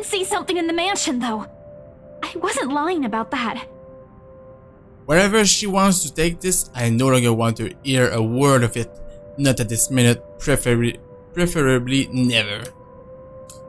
did see something in the mansion, though. I wasn't lying about that. Wherever she wants to take this, I no longer want to hear a word of it. Not at this minute, preferably never.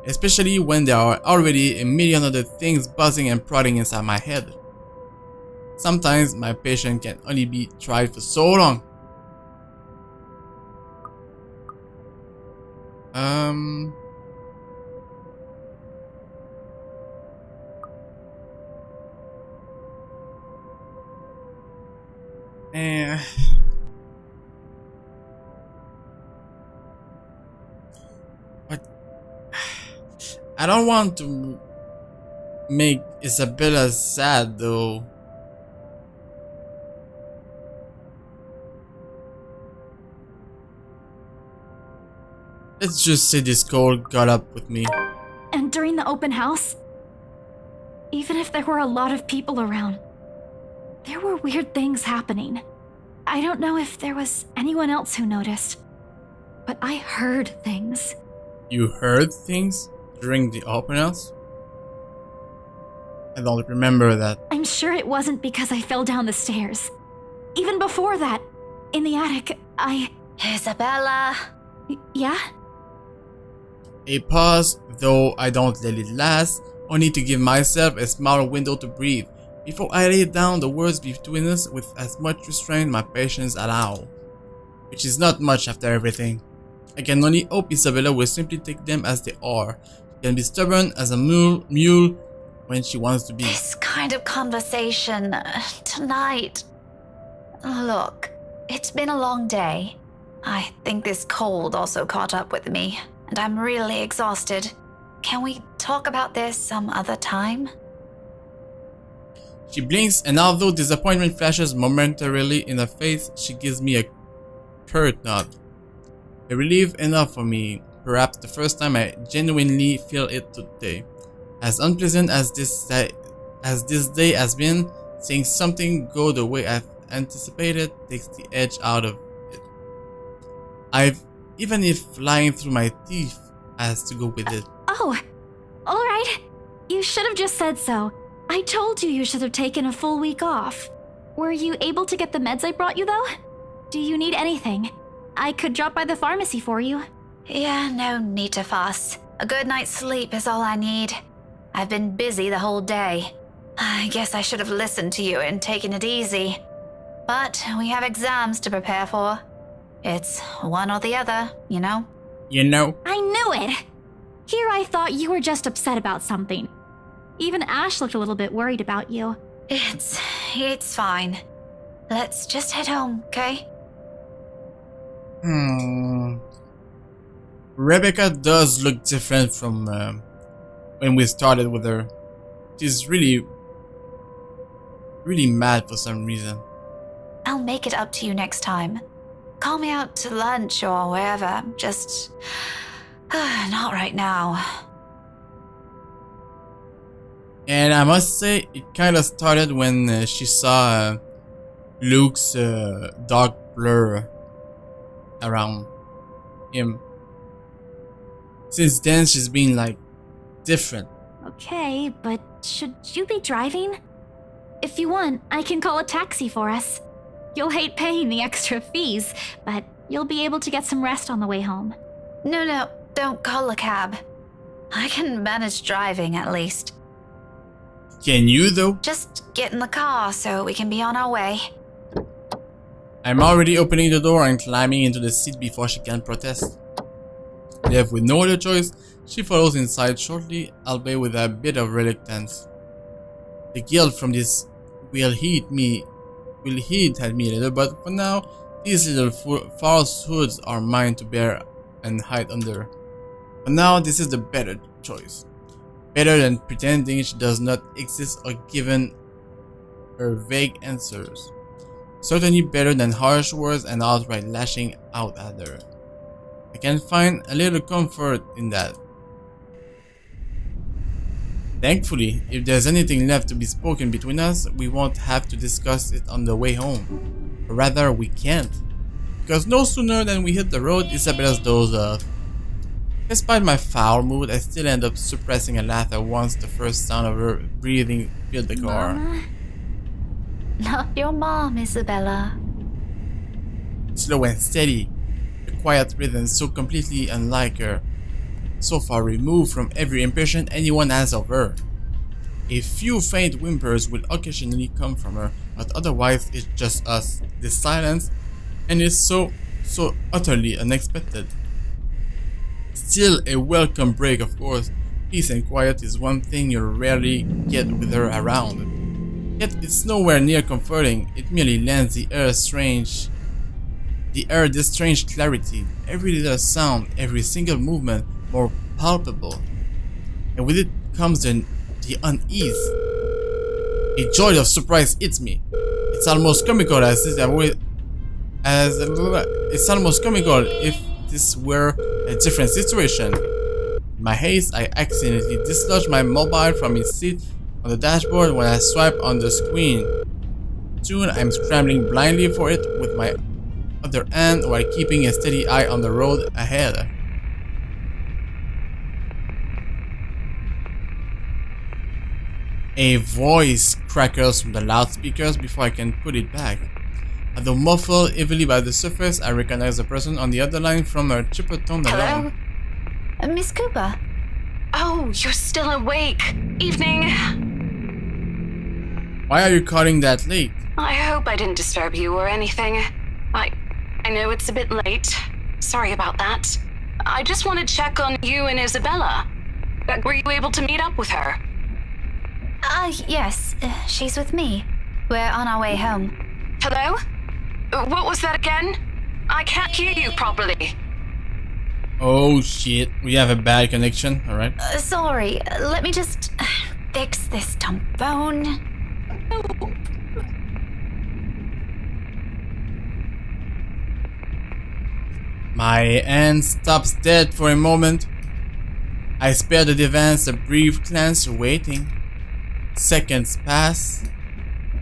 Especially when there are already a million other things buzzing and prodding inside my head. Sometimes my patience can only be tried for so long. But I don't want to make Isabella sad though. Let's just say this cold got up with me. And during the open house, even if there were a lot of people around, there were weird things happening. I don't know if there was anyone else who noticed, but I heard things. You heard things during the open house? I don't remember that. I'm sure it wasn't because I fell down the stairs. Even before that, in the attic, Isabella! Yeah? A pause, though I don't let it last, only to give myself a small window to breathe, before I lay down the words between us with as much restraint my patience allow. Which is not much after everything. I can only hope Isabella will simply take them as they are. She can be stubborn as a mule when she wants to be. This kind of conversation tonight. Look, it's been a long day. I think this cold also caught up with me, and I'm really exhausted. Can we talk about this some other time? She blinks, and although disappointment flashes momentarily in her face, she gives me a curt nod. A relief enough for me, perhaps the first time I genuinely feel it today. As unpleasant as this day has been, seeing something go the way I've anticipated takes the edge out of it. Even if lying through my teeth has to go with it. Oh, alright. You should have just said so. I told you should have taken a full week off. Were you able to get the meds I brought you, though? Do you need anything? I could drop by the pharmacy for you. Yeah, no need to fuss. A good night's sleep is all I need. I've been busy the whole day. I guess I should have listened to you and taken it easy. But we have exams to prepare for. It's one or the other, you know? You know? I knew it! Here I thought you were just upset about something. Even Ash looked a little bit worried about you. It's fine. Let's just head home, okay? Rebecca does look different from when we started with her. She's really mad for some reason. I'll make it up to you next time. Call me out to lunch or wherever. Just not right now. And I must say, it kind of started when she saw Luke's dark blur around him. Since then, she's been like different. Okay, but should you be driving? If you want, I can call a taxi for us. You'll hate paying the extra fees, but you'll be able to get some rest on the way home. No, don't call a cab. I can manage driving at least. Can you though? Just get in the car so we can be on our way. I'm already opening the door and climbing into the seat before she can protest. Left with no other choice, she follows inside shortly, albeit with a bit of reluctance. The guilt from this will eat at me a little, but for now, these little falsehoods are mine to bear and hide under. For now, this is the better choice. Better than pretending she does not exist or giving her vague answers. Certainly better than harsh words and outright lashing out at her. I can find a little comfort in that. Thankfully, if there's anything left to be spoken between us, we won't have to discuss it on the way home. Or rather, we can't. Because no sooner than we hit the road, Isabella's doze off. Despite my foul mood, I still end up suppressing a laugh at once the first sound of her breathing filled the car. Mama? Not your mom, Isabella. Slow and steady, a quiet rhythm so completely unlike her, so far removed from every impression anyone has of her. A few faint whimpers will occasionally come from her, but otherwise it's just us, this silence, and it's so utterly unexpected. Still a welcome break, of course. Peace and quiet is one thing you rarely get with her around. Yet it's nowhere near comforting, it merely lends the air this strange clarity, every little sound, every single movement more palpable. And with it comes the unease. A joy of surprise hits me. It's almost comical it's almost comical if this were a different situation. In my haste, I accidentally dislodged my mobile from its seat on the dashboard when I swiped on the screen. Soon, I'm scrambling blindly for it with my other hand while keeping a steady eye on the road ahead. A voice crackles from the loudspeakers before I can put it back. Although muffled heavily by the surface, I recognize the person on the other line from her chipper tone alone. Hello? Miss Cooper? Oh, you're still awake. Evening. Why are you calling that late? I hope I didn't disturb you or anything. I know it's a bit late. Sorry about that. I just want to check on you and Isabella. Were you able to meet up with her? Yes. She's with me. We're on our way home. Hello? What was that again? I can't hear you properly. Oh shit, we have a bad connection, alright. Sorry. Let me just fix this dumb phone. My hand stops dead for a moment. I spare the device a brief glance, waiting. Seconds pass.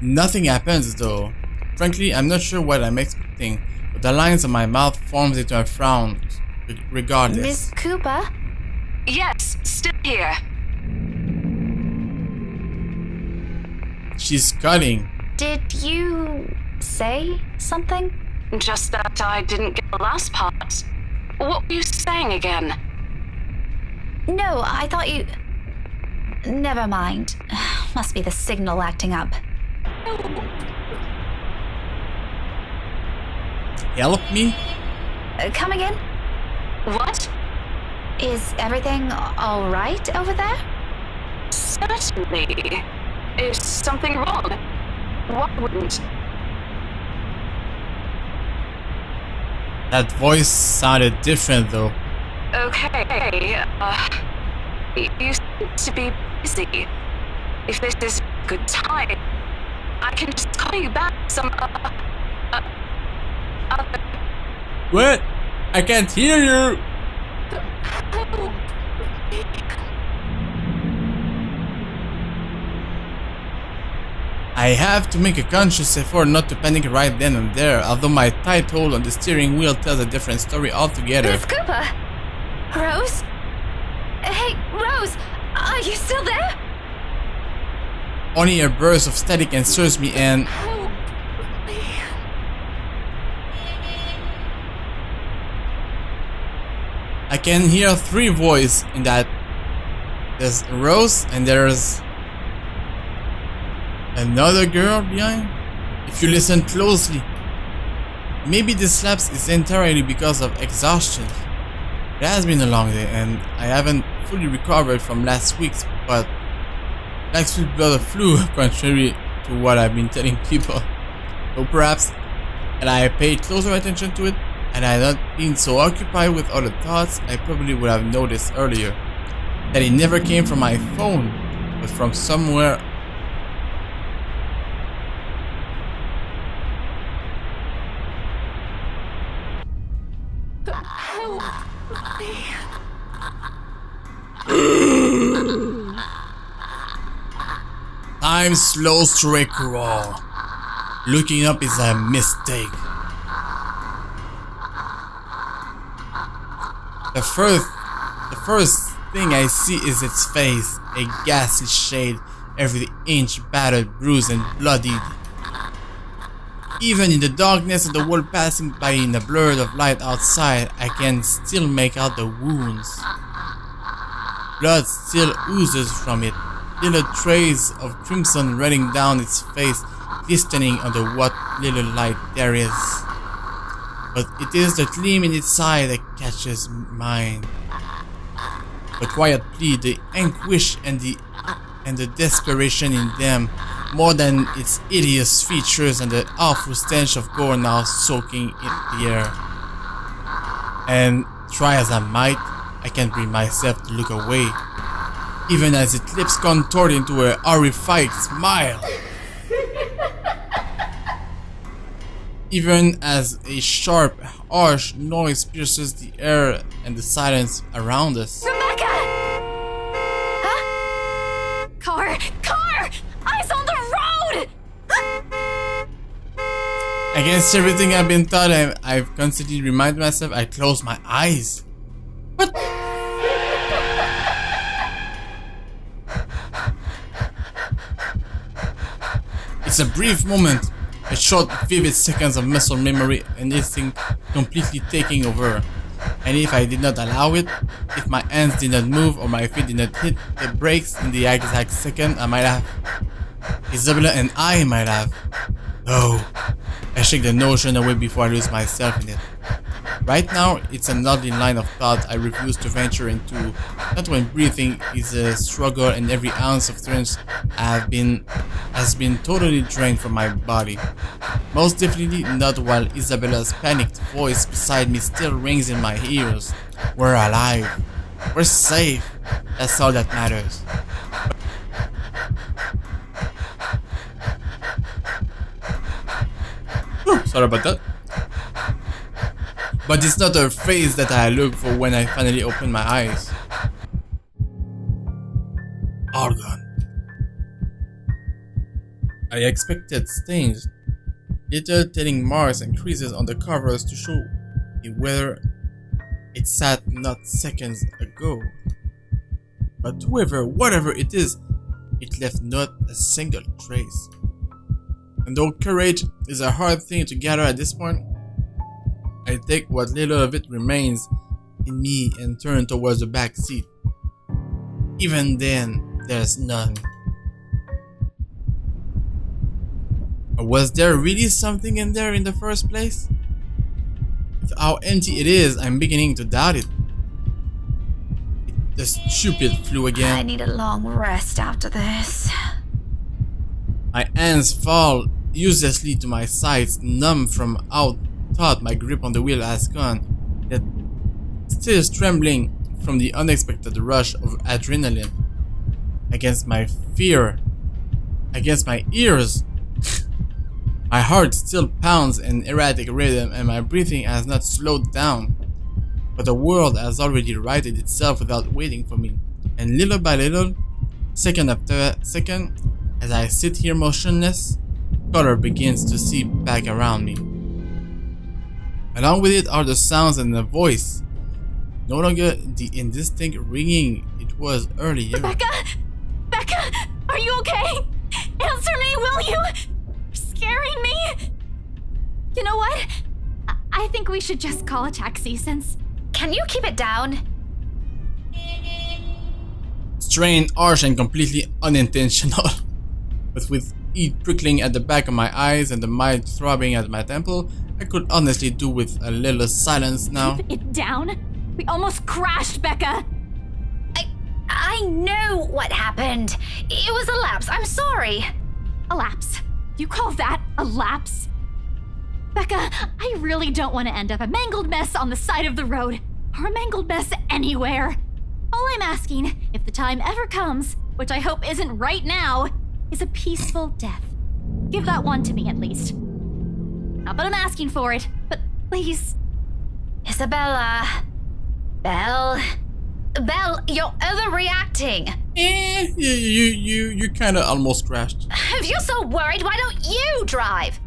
Nothing happens though. Frankly, I'm not sure what I'm expecting, but the lines of my mouth forms into a frown, regardless. Miss Cooper? Yes, still here. She's cutting. Did you say something? Just that I didn't get the last part. What were you saying again? No, I thought you... Never mind. Must be the signal acting up. Help me? Come again? What? Is everything all right over there? Certainly. Is something wrong? What wouldn't? That voice sounded different though. Okay, you seem to be busy. If this is a good time, I can just call you back some other... What? I can't hear you! I have to make a conscious effort not to panic right then and there, although my tight hold on the steering wheel tells a different story altogether. Miss Cooper? Rose? Hey, Rose! Are you still there? Only a burst of static answers me and... I can hear three voices in that. There's Rose and there's... another girl behind? If you listen closely. Maybe this lapse is entirely because of exhaustion. It has been a long day and I haven't fully recovered from last week's bout of flu, contrary to what I've been telling people. So perhaps, had I paid closer attention to it, and I had not been so occupied with other thoughts, I probably would have noticed earlier that it never came from my phone, but from somewhere. Time slows to a crawl. Looking up is a mistake. The The first thing I see is its face, a ghastly shade, every inch battered, bruised, and bloodied. Even in the darkness of the world passing by in a blur of light outside, I can still make out the wounds. Blood still oozes from it, little traces of crimson running down its face, glistening under what little light there is. But it is the gleam in its eye that catches mine. The quiet plea, the anguish and the desperation in them, more than its hideous features and the awful stench of gore now soaking in the air. And try as I might, I can't bring myself to look away, even as its lips contort into a horrified smile. Even as a sharp, harsh noise pierces the air and the silence around us. Rebecca! Huh? Car! Eyes on the road! Against everything I've been taught, I've constantly reminded myself I close my eyes. What? It's a brief moment, a short, vivid seconds of muscle memory and instinct completely taking over. And if I did not allow it, if my hands did not move or my feet did not hit the brakes in the exact second, I might have. Isabella and I might have. No, I shake the notion away before I lose myself in it. Right now, it's an oddly line of thought I refuse to venture into, not when breathing is a struggle and every ounce of strength has been totally drained from my body. Most definitely not while Isabella's panicked voice beside me still rings in my ears. We're alive. We're safe. That's all that matters. Sorry about that. But it's not her face that I look for when I finally open my eyes. All gone. I expected stains, little telling marks and creases on the covers to show me whether it sat not seconds ago. But whatever it is, it left not a single trace. And though courage is a hard thing to gather at this point, I take what little of it remains in me and turn towards the back seat. Even then, there's none. Was there really something in there in the first place? With how empty it is, I'm beginning to doubt it. The stupid flu again. I need a long rest after this. My hands fall uselessly to my sides, numb from how taut my grip on the wheel has gone, yet still trembling from the unexpected rush of adrenaline. Against my fear, against my ears, my heart still pounds an erratic rhythm and my breathing has not slowed down. But the world has already righted itself without waiting for me, and little by little, second after second, as I sit here motionless, color begins to seep back around me. Along with it are the sounds and the voice, no longer the indistinct ringing it was earlier. Becca, are you okay? Answer me, will you? You're scaring me. You know what? I think we should just call a taxi since... Can you keep it down? Strained, harsh, and completely unintentional. But with heat prickling at the back of my eyes and the mind throbbing at my temple, I could honestly do with a little silence now. Keep it down? We almost crashed, Becca. I know what happened. It was a lapse. I'm sorry. A lapse? You call that a lapse? Becca, I really don't want to end up a mangled mess on the side of the road, or a mangled mess anywhere. All I'm asking, if the time ever comes, which I hope isn't right now, is a peaceful death. Give that one to me at least. Not that I'm asking for it, but please. Isabella. Belle, you're overreacting. You kinda almost crashed. If you're so worried, why don't you drive?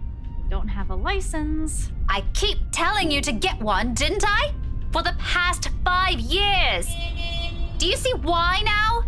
Don't have a license. I keep telling you to get one, didn't I? For the past 5 years. Do you see why now?